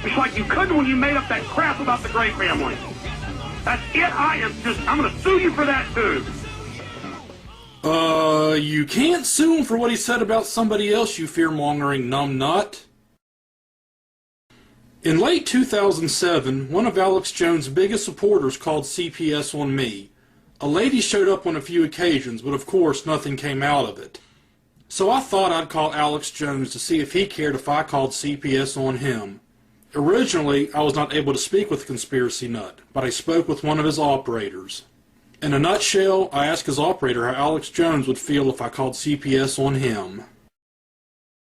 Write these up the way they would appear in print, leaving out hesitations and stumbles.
Just like you couldn't when you made up that crap about the Gray family. That's it. I'm going to sue you for that, too. You can't sue him for what he said about somebody else, you fear-mongering numbnut. In late 2007, one of Alex Jones' biggest supporters called CPS on me. A lady showed up on a few occasions, but of course nothing came out of it. So I thought I'd call Alex Jones to see if he cared if I called CPS on him. Originally, I was not able to speak with the conspiracy nut, but I spoke with one of his operators. In a nutshell, I asked his operator how Alex Jones would feel if I called CPS on him.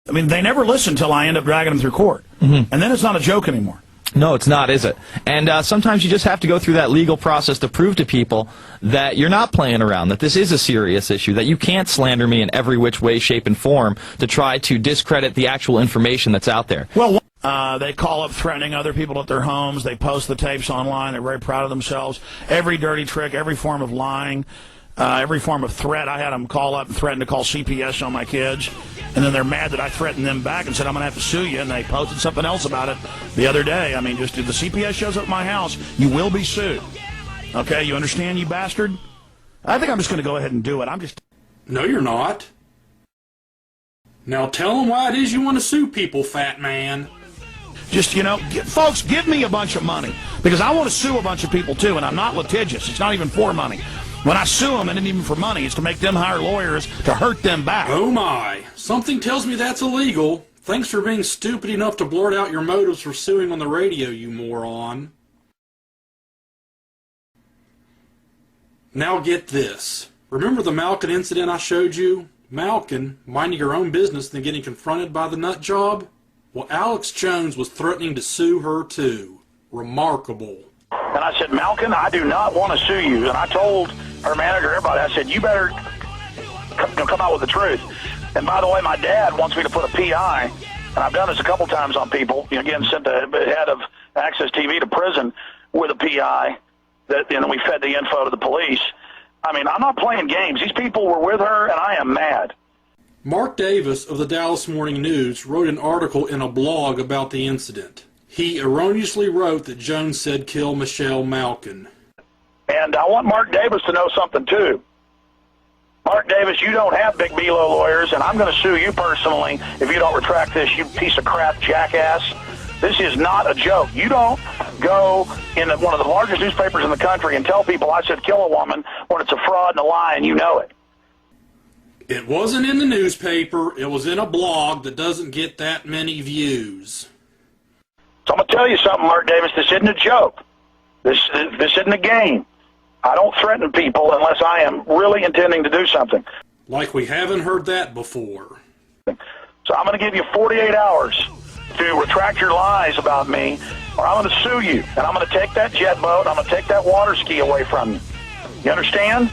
I mean, they never listen until I end up dragging them through court. And then it's not a joke anymore. No, it's not, is it? And sometimes you just have to go through that legal process to prove to people that you're not playing around, that this is a serious issue, that you can't slander me in every which way, shape, and form to try to discredit the actual information that's out there. Well, they call up threatening other people at their homes. They post the tapes online. They're very proud of themselves. Every dirty trick, every form of lying, every form of threat. I had them call up and threaten to call CPS on my kids. And then they're mad that I threatened them back and said, I'm going to have to sue you. And they posted something else about it the other day. I mean, just if the CPS shows up at my house, you will be sued. Okay, you understand, you bastard? I think I'm just going to go ahead and do it. No, you're not. Now tell them why it is you want to sue people, fat man. Just, folks, give me a bunch of money. Because I want to sue a bunch of people, too, and I'm not litigious. It's not even for money. When I sue them, it isn't even for money. It's to make them hire lawyers to hurt them back. Oh, my. Something tells me that's illegal. Thanks for being stupid enough to blurt out your motives for suing on the radio, you moron. Now get this. Remember the Malkin incident I showed you? Malkin, minding her own business, then getting confronted by the nut job? Well, Alex Jones was threatening to sue her, too. Remarkable. And I said, Malkin, I do not want to sue you. And I told her manager, everybody, I said, you better come out with the truth. And by the way, my dad wants me to put a PI, and I've done this a couple times on people. Again, sent the head of Access TV to prison with a PI that, we fed the info to the police. I mean, I'm not playing games. These people were with her, and I am mad. Mark Davis of the Dallas Morning News wrote an article in a blog about the incident. He erroneously wrote that Jones said kill Michelle Malkin. And I want Mark Davis to know something, too. Mark Davis, you don't have Big Belo lawyers, and I'm going to sue you personally if you don't retract this, you piece of crap jackass. This is not a joke. You don't go in one of the largest newspapers in the country and tell people I said kill a woman when it's a fraud and a lie, and you know it. It wasn't in the newspaper. It was in a blog that doesn't get that many views. So I'm going to tell you something, Mark Davis. This isn't a joke. This isn't a game. I don't threaten people unless I am really intending to do something. Like we haven't heard that before. So I'm going to give you 48 hours to retract your lies about me, or I'm going to sue you, and I'm going to take that jet boat, I'm going to take that water ski away from you. You understand?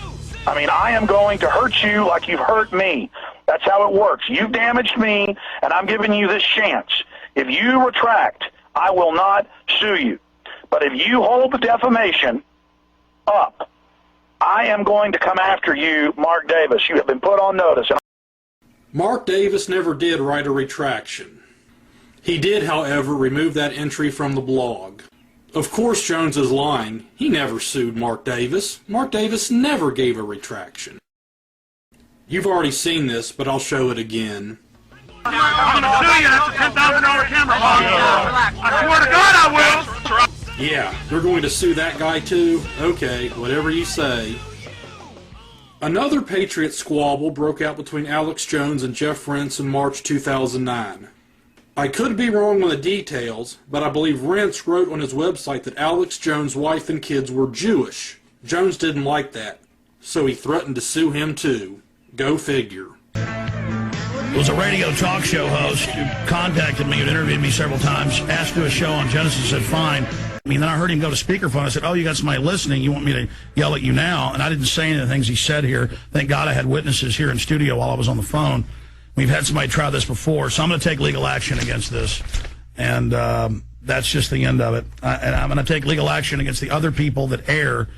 I mean, I am going to hurt you like you've hurt me. That's how it works. You've damaged me, and I'm giving you this chance. If you retract, I will not sue you. But if you hold the defamation up, I am going to come after you, Mark Davis. You have been put on notice. Mark Davis never did write a retraction. He did, however, remove that entry from the blog. Of course Jones is lying. He never sued Mark Davis. Mark Davis never gave a retraction. You've already seen this, but I'll show it again. I'm going to sue you. That's a $10,000 camera. I swear to God I will. Yeah, you're going to sue that guy too? Okay, whatever you say. Another Patriot squabble broke out between Alex Jones and Jeff Rense in March 2009. I could be wrong on the details, but I believe Rense wrote on his website that Alex Jones' wife and kids were Jewish. Jones didn't like that, so he threatened to sue him too. Go figure. It was a radio talk show host who contacted me and interviewed me several times, asked to do a show on Genesis, said fine. Then I heard him go to speakerphone. I said, oh, you got somebody listening. You want me to yell at you now? And I didn't say any of the things he said here. Thank God I had witnesses here in studio while I was on the phone. We've had somebody try this before, so I'm going to take legal action against this. And that's just the end of it. And I'm going to take legal action against the other people that air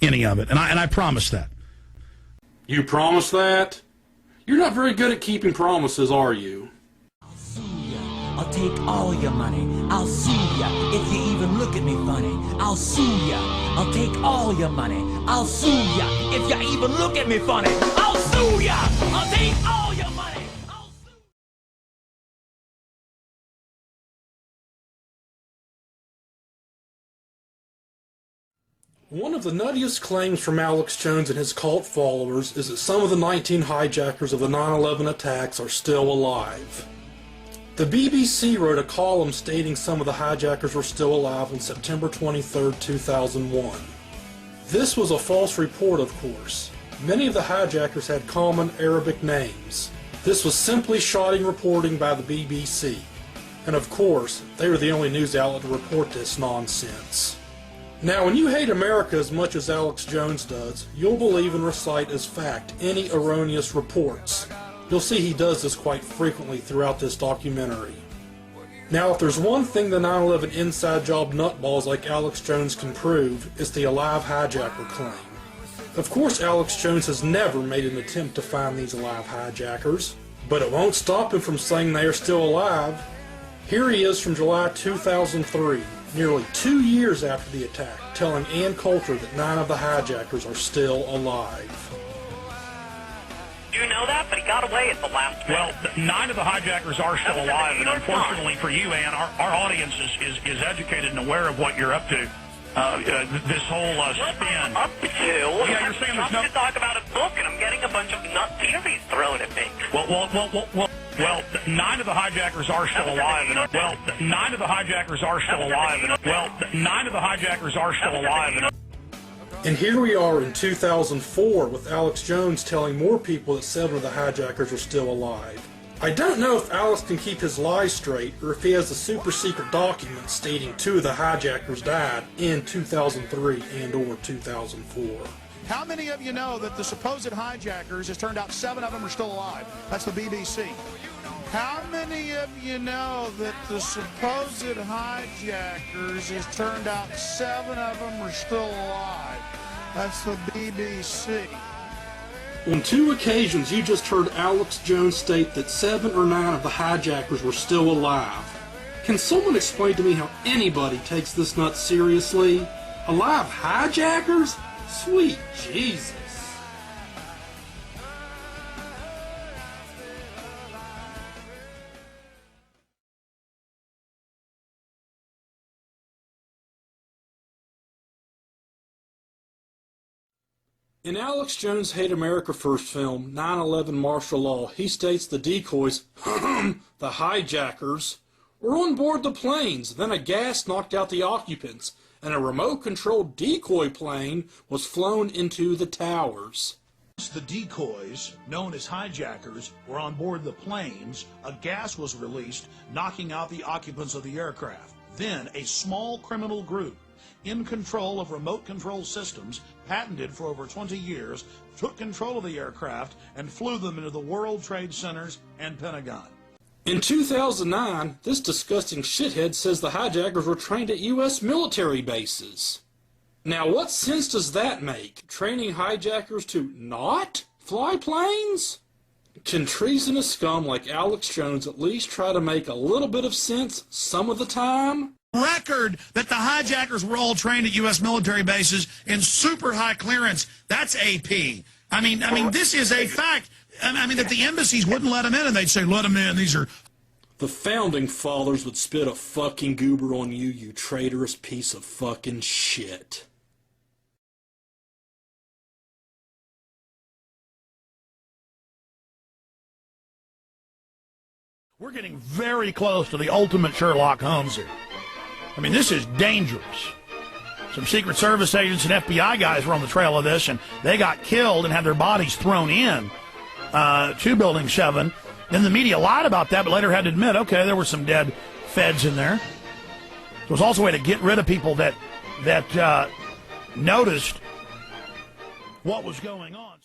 any of it. And I promise that. You promise that? You're not very good at keeping promises, are you? A I'll take all your money. I'll sue ya if you even look at me funny. I'll sue ya. I'll take all your money. I'll sue ya if you even look at me funny. I'll sue ya. I'll take all your money. I'll sue. One of the nuttiest claims from Alex Jones and his cult followers is that some of the 19 hijackers of the 9/11 attacks are still alive. The BBC wrote a column stating some of the hijackers were still alive on September 23, 2001. This was a false report, of course. Many of the hijackers had common Arabic names. This was simply shoddy reporting by the BBC. And of course, they were the only news outlet to report this nonsense. Now, when you hate America as much as Alex Jones does, you'll believe and recite as fact any erroneous reports. You'll see he does this quite frequently throughout this documentary. Now, if there's one thing the 9/11 inside job nutballs like Alex Jones can prove, it's the alive hijacker claim. Of course, Alex Jones has never made an attempt to find these alive hijackers, but it won't stop him from saying they are still alive. Here he is from July 2003, nearly 2 years after the attack, telling Ann Coulter that 9 of the hijackers are still alive. You know that, but he got away at the last minute. Well, 9 of the hijackers are still alive, and unfortunately for you, Ann, our audience is educated and aware of what you're up to. This whole spin. Up to? Yeah, you're saying there's no... to talk about a book, and I'm getting a bunch of nut theories thrown at me. Well, 9 of the hijackers are still alive. Well, 9 of the hijackers are still alive. Well, 9 of the hijackers are still alive. And here we are in 2004 with Alex Jones telling more people that 7 of the hijackers are still alive. I don't know if Alex can keep his lies straight or if he has a super secret document stating 2 of the hijackers died in 2003 and or 2004. How many of you know that the supposed hijackers, it turned out 7 of them are still alive? That's the BBC. How many of you know that the supposed hijackers, it turned out 7 of them are still alive? That's the BBC. On 2 occasions, you just heard Alex Jones state that 7 or 9 of the hijackers were still alive. Can someone explain to me how anybody takes this nut seriously? Alive hijackers? Sweet Jesus. In Alex Jones' Hate America First film, 9/11 Martial Law, he states the decoys, the hijackers, were on board the planes, then a gas knocked out the occupants, and a remote-controlled decoy plane was flown into the towers. The decoys, known as hijackers, were on board the planes. A gas was released, knocking out the occupants of the aircraft. Then a small criminal group, in control of remote control systems, patented for over 20 years, took control of the aircraft and flew them into the World Trade Centers and Pentagon. In 2009, this disgusting shithead says the hijackers were trained at U.S. military bases. Now, what sense does that make? Training hijackers to not fly planes? Can treasonous scum like Alex Jones at least try to make a little bit of sense some of the time? Record that the hijackers were all trained at U.S. military bases in super high clearance. That's AP. I mean, this is a fact. I mean, that the embassies wouldn't let them in, and they'd say, let them in, these are... The founding fathers would spit a fucking goober on you, you traitorous piece of fucking shit. We're getting very close to the ultimate Sherlock Holmes here. I mean, this is dangerous. Some Secret Service agents and FBI guys were on the trail of this, and they got killed and had their bodies thrown in to Building 7. Then the media lied about that, but later had to admit, okay, there were some dead feds in there. It was also a way to get rid of people that noticed what was going on.